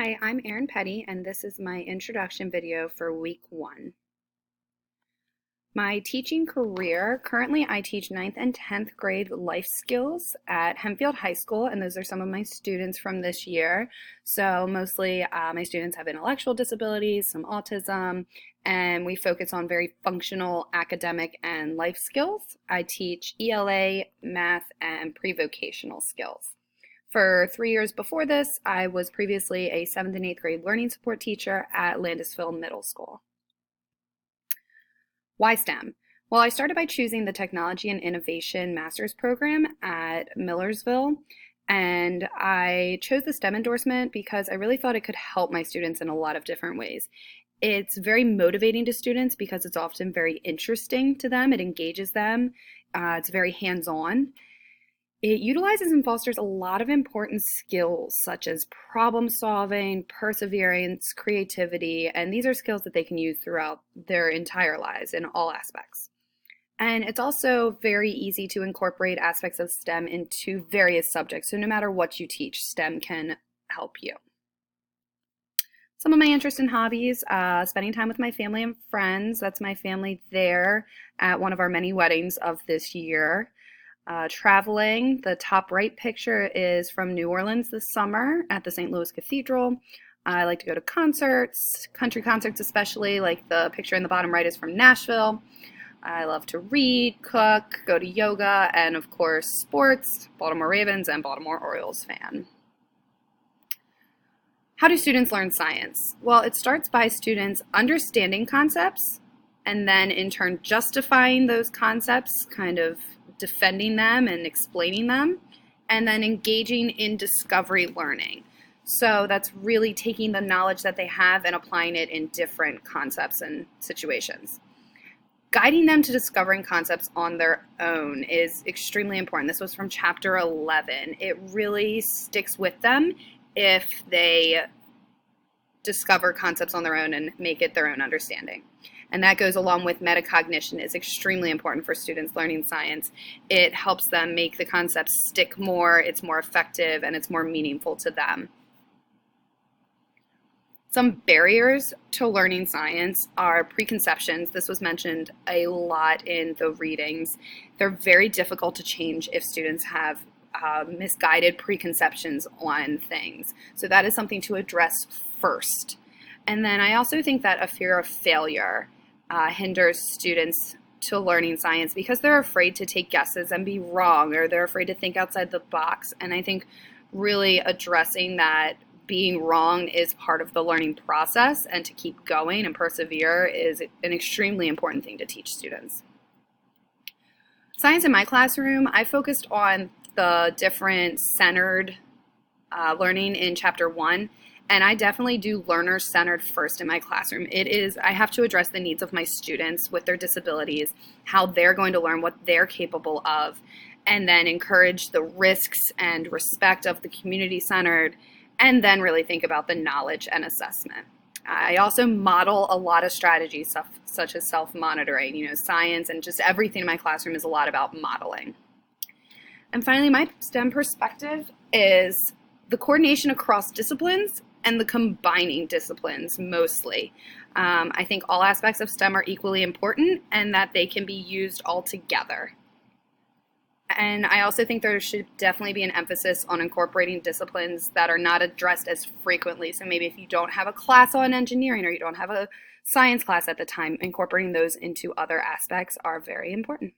Hi, I'm Erin Petty, and this is my introduction video for week 1. My teaching career, currently I teach 9th and 10th grade life skills at Hempfield High School, and those are some of my students from this year. So mostly my students have intellectual disabilities, some autism, and we focus on very functional academic and life skills. I teach ELA, math, and pre-vocational skills. For 3 years before this, I was previously a 7th and 8th grade learning support teacher at Landisville Middle School. Why STEM? Well, I started by choosing the Technology and Innovation Master's Program at Millersville, and I chose the STEM endorsement because I really thought it could help my students in a lot of different ways. It's very motivating to students because it's often very interesting to them. It engages them. It's very hands-on. It utilizes and fosters a lot of important skills such as problem solving, perseverance, creativity, and these are skills that they can use throughout their entire lives in all aspects. And it's also very easy to incorporate aspects of STEM into various subjects. So no matter what you teach, STEM can help you. Some of my interests and hobbies, spending time with my family and friends. That's my family there at one of our many weddings of this year. Traveling, the top right picture is from New Orleans this summer at the St. Louis Cathedral. I like to go to concerts, country concerts especially, like the picture in the bottom right is from Nashville. I love to read, cook, go to yoga, and of course sports, Baltimore Ravens and Baltimore Orioles fan. How do students learn science? Well, it starts by students understanding concepts and then in turn justifying those concepts, kind of defending them and explaining them, and then engaging in discovery learning. So that's really taking the knowledge that they have and applying it in different concepts and situations. Guiding them to discovering concepts on their own is extremely important. This was from chapter 11. It really sticks with them if they discover concepts on their own and make it their own understanding. And that goes along with metacognition is extremely important for students learning science. It helps them make the concepts stick more, it's more effective, and it's more meaningful to them. Some barriers to learning science are preconceptions. This was mentioned a lot in the readings. They're very difficult to change if students have misguided preconceptions on things. So that is something to address first. And then I also think that a fear of failure hinders students to learning science because they're afraid to take guesses and be wrong, or they're afraid to think outside the box. And I think really addressing that being wrong is part of the learning process, and to keep going and persevere is an extremely important thing to teach students. Science in my classroom, I focused on the different centered learning in chapter 1. And I definitely do learner-centered first in my classroom. I have to address the needs of my students with their disabilities, how they're going to learn, what they're capable of, and then encourage the risks and respect of the community-centered, and then really think about the knowledge and assessment. I also model a lot of strategies, such as self-monitoring. Science and just everything in my classroom is a lot about modeling. And finally, my STEM perspective is the coordination across disciplines and the combining disciplines mostly. I think all aspects of STEM are equally important and that they can be used all together. And I also think there should definitely be an emphasis on incorporating disciplines that are not addressed as frequently. So maybe if you don't have a class on engineering or you don't have a science class at the time, incorporating those into other aspects are very important.